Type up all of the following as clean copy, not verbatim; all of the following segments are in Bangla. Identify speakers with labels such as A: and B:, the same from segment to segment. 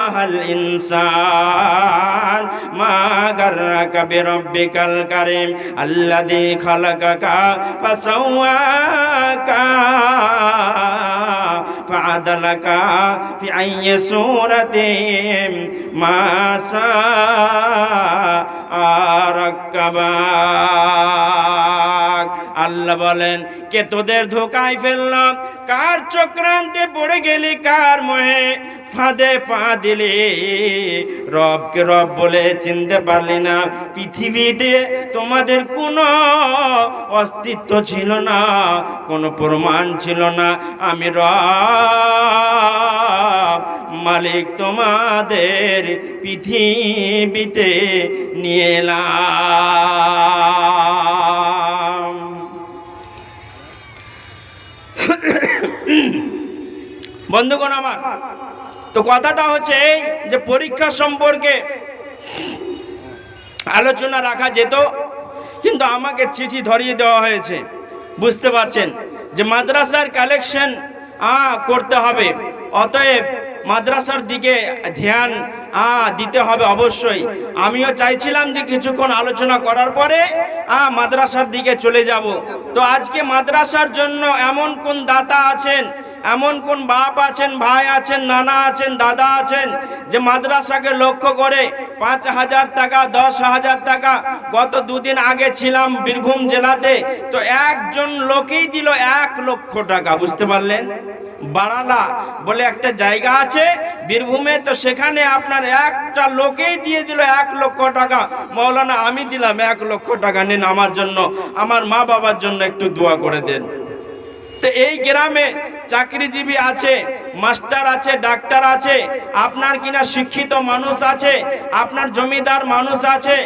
A: আইয়ুহাল ইনসান মা গাররাকা বিরাব্বিকাল কারীম আল্লাযী খালাকাকা ফাসাওয়াকা ফাআদালাকা ফি আইয়ি সূরাতিন মা শাআ রাক্কাবাক। আল্লাহ বলেন, কে তোদের ধোকায় ফেললাম, কার চক্রান্তে পড়ে গেলি, কার মোহে ফাঁদে পা দিলি, রবকে রব বলে চিনতে পারলি না। পৃথিবীতে তোমাদের কোনো অস্তিত্ব ছিল না, কোনো প্রমাণ ছিল না। আমি রব মালিক তোমাদের পৃথিবীতে নিয়ে এলাম। বন্ধুগণ আমার, তো কথাটা হচ্ছে এই যে পরীক্ষা সম্পর্কে আলোচনা রাখা যেত, কিন্তু আমাকে চিঠি ধরিয়ে দেওয়া হয়েছে। বুঝতে পারছেন যে মাদ্রাসার কালেকশন করতে হবে, অতএব মাদ্রাসার দিকে ধ্যান দিতে হবে অবশ্যই। আমিও চাইছিলাম যে কিছুক্ষণ আলোচনা করার পরে মাদ্রাসার দিকে চলে যাব। তো আজকে মাদ্রাসার জন্য এমন কোন দাতা আছেন, এমন কোন বাপ আছেন, ভাই আছেন, নানা আছেন, দাদা আছেন, যে মাদ্রাসাকে লক্ষ্য করে 5,000 টাকা, 10,000 টাকা। গত দুদিন আগে ছিলাম বীরভূম জেলাতে, তো একজন লোকই দিল 1 লক্ষ টাকা। বুঝতে পারলেন? বাড়ালা বলে একটা জায়গা আছে বীরভূমে, তো সেখানে আপনার একটা লোকেই দিয়ে দিল 1 লক্ষ টাকা। মৌলানা আমি দিলাম 1 লক্ষ টাকা, নিন আমার জন্য, আমার মা বাবার জন্য একটু দোয়া করে দেন। তো এই গ্রামে চাকরিজীবী আছে, মাস্টার আছে, ডাক্তার আছে, আপনার কিনা শিক্ষিত মানুষ আছে, আপনার জমিদার মানুষ আছে,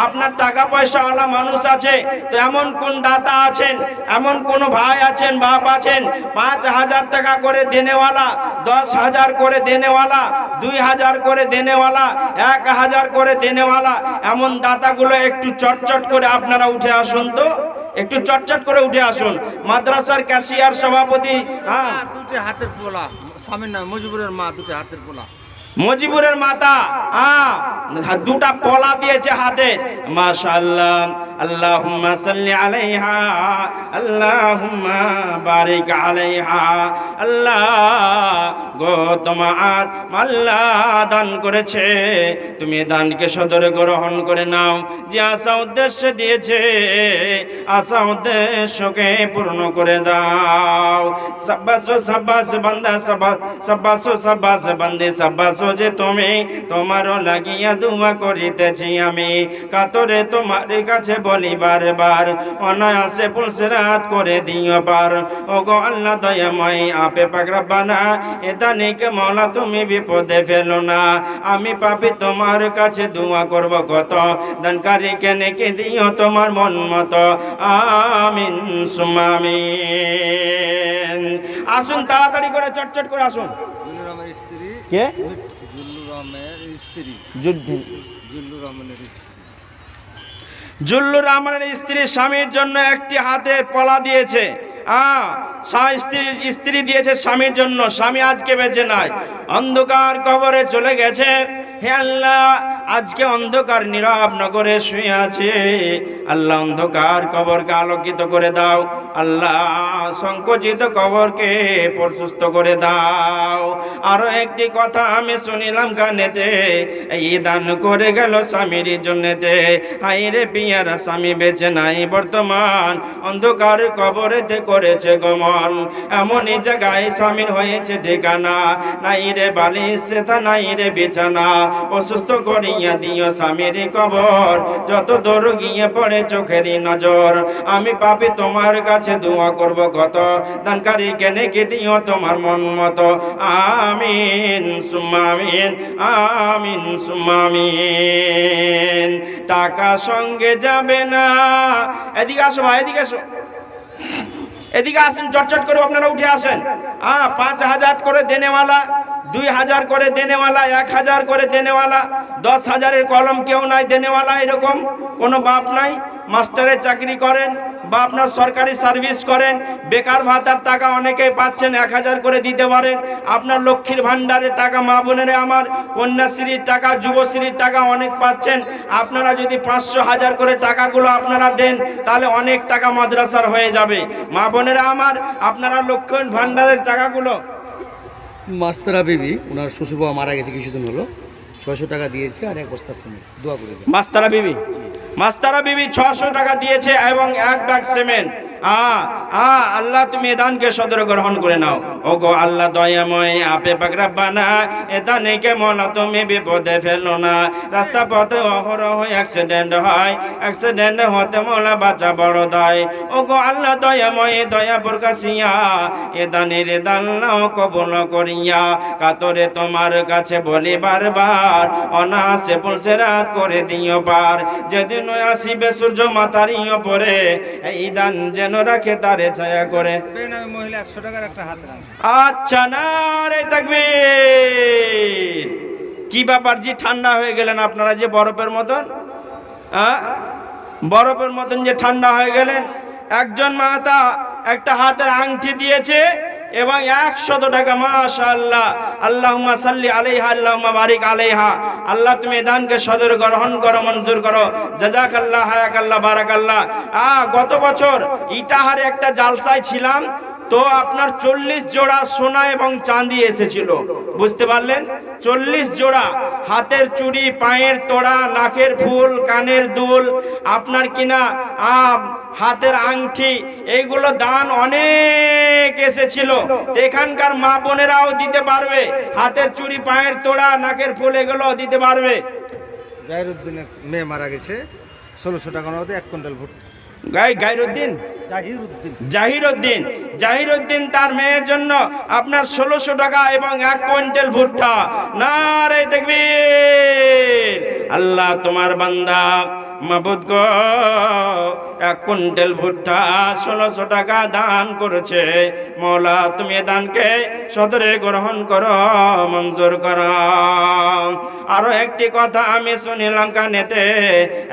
A: আপনার টাকা পয়সাওয়ালা মানুষ আছে। তো এমন কোন দাতা আছেন, এমন কোন ভাই আছেন, বাপ আছেন, 5,000 টাকা করে দেনেওয়ালা, 10,000 করে দেনেওয়ালা, 2,000 করে দেনেওয়ালা, 1,000 করে দেনেওয়ালা, এমন দাতাগুলো একটু চটচট করে আপনারা উঠে আসুন। তো একটু চটচট করে উঠে আসুন। মাদ্রাসার ক্যাশিয়ার সভাপতি,
B: দুটো হাতের পোলা, স্বামীর নাম মুজিবুরের মা, দুটো হাতের পোলা,
A: মুজিবুরের মাতা দুটা পলা দিয়েছে হাতে, মাশাআল্লাহ। আল্লাহুম্মা সাল্লি আলাইহা, আল্লাহুম্মা বারিক আলাইহা। আল্লাহ গো, তোমার আল্লাহ দান করেছে, তুমি দানকে সদরে গ্রহণ করে নাও। যে আশা উদ্দেশ্যে দিয়েছে, আশা উদ্দেশ্যকে পূর্ণ করে দাও। সাব্বাসো সাব্বাস বান্দা, সাব্বাসো সাব্বাস বান্দে, সাব্বাস যে তুমি তোমারও লাগিয়া দোয়া করিতেছি আমি, কাতরে তোমার কাছে বলি বারবার, অনায়াসে পুলসরাত করে দিও পার। ওগো আল্লাহ দয়াময় আপে পাক রব্বানা, এটা নেকে মওলা তুমি বিপদে ফেলো না। আমি পাপী তোমার কাছে দোয়া করব কত, দানকারীকে নেকে দিও তোমার মন মতো। আমিন সুম্মা আমিন। আসুন তাড়াতাড়ি করে, চটচট করে আসুন।
B: স্ত্রী
A: কে?
B: জুল্লুর রহমানের স্ত্রী, জুল্লুর রহমানের স্ত্রী,
A: জুল্লুর রহমানের স্ত্রী স্বামীর জন্য একটি হাতের পলা দিয়েছে। স্ত্রী দিয়েছে স্বামীর জন্য, স্বামী আজকে বেঁচে নাই, অন্ধকার কবরে চলে গেছে। হে আল্লাহ, আজকে অন্ধকার নীরব নগরে শুয়ে আছে। আল্লাহ অন্ধকার কবরকে আলোকিত করে দাও। আল্লাহ সংকুচিত কবরকে প্রশস্ত করে দাও। আরো একটি কথা আমি শুনিলাম কানেতে, এই দান করে গেল স্বামীর জন্যতে। হাইরে পিয়ারা স্বামী বেঁচে নাই বর্তমান, অন্ধকার কবরেতে করেছে গমন। এমনই জায়গায় স্বামীর হয়েছে ঠিকানা, নাই রে বালিশ সেথা, নাই রে বিছানা। অসুস্থ করিয়া দিও স্বামীর কবর, যত দূর গিয়ে পড়ে চোখেরই নজর। আমি পাপী তোমার কাছে দোয়া করব কত, দানকারী কেনে কে দিও তোমার মন মতো। আমিন সুম্মা আমিন, আমিন সুম্মা আমিন। টাকা সঙ্গে যাবে না। এদিকে আসো ভাই, এদিকে আসো, এদিকে আসেন, চটচট করে আপনারা উঠে আসেন। 5,000 করে দেনেওয়ালা, 2,000 করে দেনেওয়ালা, 1,000 করে দেনেওয়ালা, 10,000-এর কলম কেউ নাই দেনেওয়ালা, এরকম কোনো বাপ নাই। মাস্টারের চাকরি করেন, বা আপনার সরকারি সার্ভিস করেন, বেকার ভাতার টাকা অনেকেই পাচ্ছেন, 1000 করে দিতে পারেন। আপনার লক্ষ্মীর ভাণ্ডারের টাকা, মা বোনেরা আমার, কন্যাশ্রীর টাকা, যুবশ্রীর টাকা অনেক পাচ্ছেন। আপনারা যদি 500 1000 করে টাকাগুলো আপনারা দেন, তাহলে অনেক টাকা মাদ্রাসার হয়ে যাবে। মা বোনেরা আমার, আপনারা লক্ষ্মীর ভাণ্ডারের টাকাগুলো,
C: মাস্তারা বিবি ওনার শ্বশুর বাবা মারা গেছে কিছুদিন হলো, 600 টাকা দিয়েছে আর এক বস্তা সিমেন্ট, দোয়া করেছে।
A: মাস্তারা বিবি 600 টাকা দিয়েছে এবং 1 ব্যাগ সিমেন্ট। আল্লাহ তুমি এ দানকে সদর গ্রহণ করে নাও। ওগো আল্লাহ দয়াময়, আপে পাক রব্বানা, এ দানকে মওলা তুমি বিপদে ফেলো না। রাস্তা পথে অহরহ অ্যাক্সিডেন্ট হয়, অ্যাক্সিডেন্ট হতে মওলা বাঁচা বড় দায়। ওগো আল্লাহ দয়াময়, দয়া প্রকাশিয়া এ দান নাও কবুল করিয়া। কাতরে তোমার কাছে বলি বারবার, অনাসে পুলসেরাত করে দিও পার। যেদিন আসিবে সূর্য মাথার উপরে, এই দান যেন রাখে তারে ছায়া করে।
B: বেনামী মহিলা 100 টাকার একটা হাত রাখে।
A: আচ্ছা, নারে তাকবীর। কি ব্যাপার জি, ঠান্ডা হয়ে গেলেন আপনারা যে বরফের মতন, বরফের মতন যে ঠান্ডা হয়ে গেলেন। একজন মাতা একটা হাতের আংটি দিয়েছে এবং 100 টাকা। মাশাআল্লাহ, আল্লাহুম্মা সাল্লি আলাইহা, আল্লাহুম্মা বারিক আলাইহা। আল্লাহ তুমি দানকে সদর গ্রহণ করো, মঞ্জুর করো। জাযাকাল্লাহ, হায়াকাল্লাহ, বারাকাল্লাহ। গত বছর ইটাহারে একটা জালসায় ছিলাম, তো আপনার 40 জোড়া সোনা এবং চাঁদি এসেছিল। বুঝতে পারলেন? 40 জোড়া হাতের চুড়ি, পায়ের তোড়া, নাকের ফুল, কানের দুল, আপনার কিনা হাতের আংটি, এইগুলো দান অনেক এসেছিল। এখানকার মা বোনেরাও দিতে পারবে, হাতের চুড়ি, পায়ের তোড়া, নাকের ফুল এগুলো দিতে পারবে।
B: গায়রুদ্দিনের মেয়ে মারা গেছে, 1600 টাকা মতো 1 কুইন্টাল ভুট্টা।
A: জাহিরউদ্দিন তার মেয়ের জন্য আপনার 1600 টাকা এবং 1 কুইন্টাল ভুট্টা। নারে তাকবীর। আল্লাহ তোমার বান্দা মাবুদ গো 1 কুইন্টাল ভুট্টা 1600 টাকা দান করেছে। মওলা তুমি দানকে সদরে গ্রহণ করো, মঞ্জুর করো। আরো একটি কথা আমি শুনিলাম কানেতে,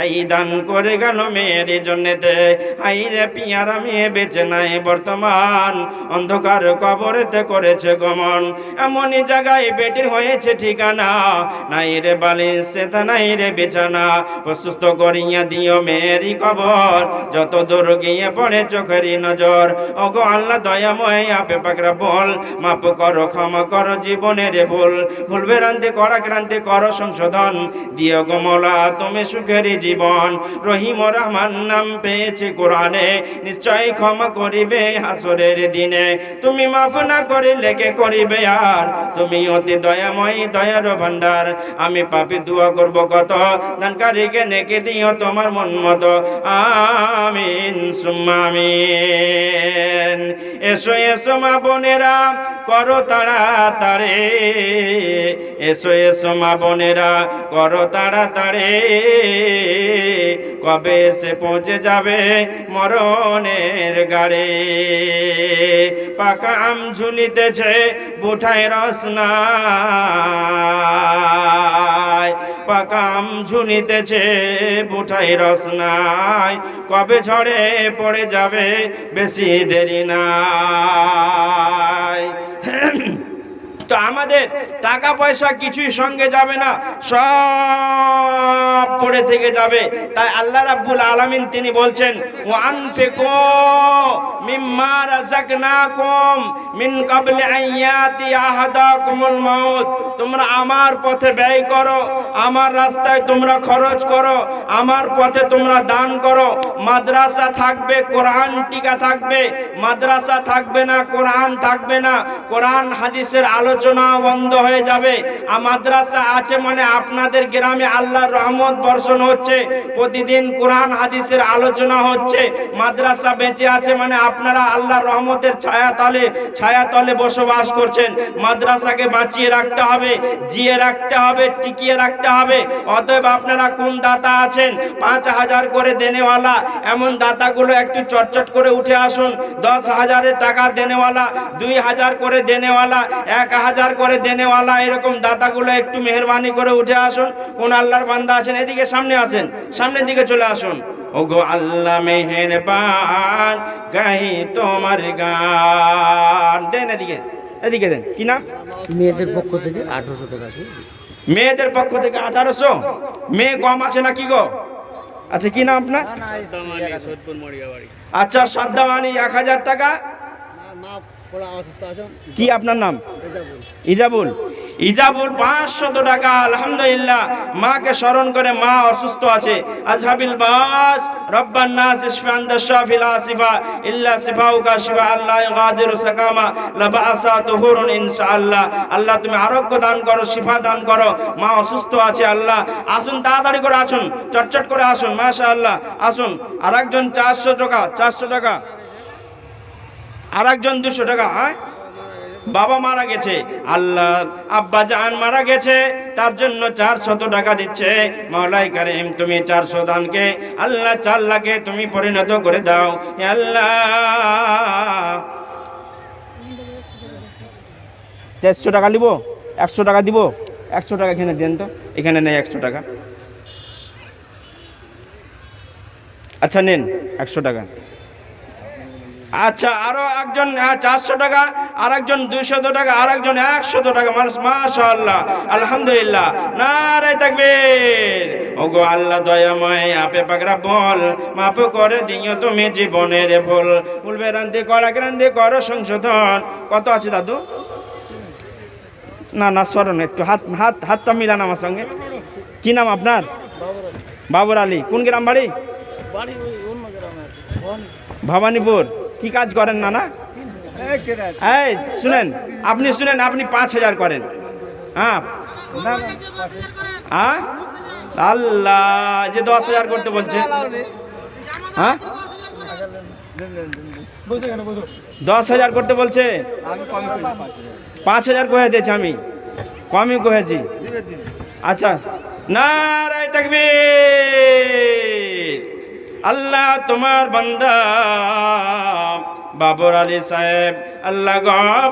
A: এই দান করে গেল মেয়ের জন্যতে। আইরে পিয়ারা মেয়ে বেঁচে নাই বর্তমান, অন্ধকার কবরেতে করেছে গমন। এমনই জায়গায় বেটির হয়েছে ঠিকানা, নাই রে বালিশ সেটা নাই রে বিছানা। প্রস্তুত করিয়া দিও মেয়েরই কবর, যত দূর গিয়ে পড়ে চোখেরই নজর। ওগো আল্লাহ দয়াময়, আপে পাক রব্বুল, মাফ করো, ক্ষমা করো জীবনের ভুল। ভুলবে রান্তে করা ক্রান্তি করো সংশোধন, দিও গো মওলা তুমি সুখেরই জীবন। রহিম ও রহমান নাম পেয়েছে কোরআনে, নিশ্চয় ক্ষমা করিবে হাসরের দিনে। তুমি মাফ না করিলে কে করিবে আর, তুমি অতি দয়াময়, দয়ার ভান্ডার। আমি পাপী দোয়া করব কত, দানকারীকে নেকে দিও তোমার মন মতো। আমিন সুম্মা আমিন। এসো এসো মা বোনেরা করো তাড়াতাড়ি, এসো এসো মা বোনেরা করো তাড়াতাড়ি। কবে সে পৌঁছে যাবে মরণের গাড়ি। পাকা আম ঝুলিতেছে বুঠায় রসনায়, পাকা আম ঝুলিতেছে বুঠায় রসনায়। কবে ঝড়ে পড়ে যাবে বেশি দেরি নাই। তো আমাদের টাকা পয়সা কিছুই সঙ্গে যাবে না, সব পড়ে থেকে যাবে। তাই আল্লাহ রাব্বুল আলামিন তিনি বলছেন, ওয়া আনফিকু মিম্মা রাযাকনাকুম মিন ক্বাবলি আইয়াতি আহাদাকুমুল মাউত। তোমরা আমার পথে ব্যয় করো, আমার রাস্তায় তোমরা খরচ করো, আমার পথে তোমরা দান করো। মাদ্রাসা থাকবে, কোরআন টিকা থাকবে। মাদ্রাসা থাকবে না, কোরআন থাকবে না, কোরআন হাদিসের আলোচনা বন্ধ হয়ে যাবে। মাদ্রাসা আছে মানে আপনাদের গ্রামে আল্লাহর রহমত বর্ষণ হচ্ছে, প্রতিদিন কোরআন হাদিসের আলোচনা হচ্ছে। মাদ্রাসা বেঁচে আছে মানে আপনারা আল্লাহর রহমতের ছায়াতলে বসবাস করছেন। মাদ্রাসাকে বাঁচিয়ে রাখতে হবে, জিয়ে রাখতে হবে, টিকিয়ে রাখতে হবে। অতএব আপনারা কোন দাতা আছেন 5000 করে দেনেওয়ালা, এমন দাতাগুলো একটু চটচট করে উঠে আসুন। 10,000 টাকা দেনেওয়ালা, 2000 করে দেনেওয়ালা, 1000 করে দেনেওয়ালা, এরকম দাতাগুলো একটু মেহরবানি করে উঠে আসুন। কোন আল্লাহর বান্দা আছেন এদিকে সামনে আসেন, সামনের দিকে চলে আসুন। ওগো আল্লাহ মেহেরবান গাই তোমার গান। দেন এদিকে, এদিকে দেন। কি নাম?
C: মেয়েদের পক্ষ থেকে 1800 টাকা আছে।
A: মেয়েদের পক্ষ থেকে 1800। মেয়ে কম আছে না কি গো? আচ্ছা কি নাম আপনার? আচ্ছা সাদ্দামানি 1000 টাকা। কি আপনার নাম? ইজাবুল। ইজাবুল 500 টাকা। আলহামদুলিল্লাহ, মাকে স্মরণ করে, মা অসুস্থ আছে। আজহাবিল বাস রব্বান নাস ইশফা আনতা শাফিল আসিফা ইল্লা শিফাউকা শিফা আল্লাহ ইগাদিরু সাকামা লাবাসা তুহুরুন ইনশাআল্লাহ। আল্লাহ তুমি আরোগ্য দান করো, শিফা দান করো। মা অসুস্থ আছে আল্লাহ। আসুন তাড়াতাড়ি করে আসুন, চটচট করে আসুন। মাশাআল্লাহ আসুন। আরেকজন 400 টাকা, 400 টাকা। আরেকজন 200 টাকা। হ্যাঁ, বাবা মারা গেছে, আল্লাহ আব্বা জান মারা গেছে, তার জন্য 400 টাকা দিচ্ছে। মাওলাই কারিম তুমি 400 দানকে আল্লাহ 4 লাখে তুমি পরিণত করে দাও হে আল্লাহ। 400 টাকা নিব, 100 টাকা দিব। 100 টাকা এখানে দেন তো, এখানে নেই 100 টাকা। আচ্ছা নেন 100 টাকা। আচ্ছা আরো একজন 400 টাকা, আর একজন 200 টাকা, আর একজন 100 টাকা। মাশাআল্লাহ আলহামদুলিল্লাহ, নারে তাকবীর। ওগো আল্লাহ দয়াময় আপে পাকরা বল মাফ করে দিও তুমি জীবনের ভুল। ভুল বেরান্তি করা ক্রান্তি করো সংশোধন। কত আছে দাদু? না না স্মরণ একটু হাতটা মিলান আমার সঙ্গে। কি নাম আপনার? বাবর আলী। কোন গ্রাম বাড়ি? ভবানীপুর। কি কাজ করেন নানা? এই শুনেন, আপনি শুনেন, আপনি 5000 করেন। হ্যাঁ হ্যাঁ আল্লাহ যে 10000 করতে বলছে। হ্যাঁ 10000 করতে বলছে। 5000 কহে দিয়েছি আমি, কমই কহেছি। আচ্ছা নারে তাকবীর। আল্লাহ তোমার বান্দা বাবর আলী সাহেব আল্লাহ গো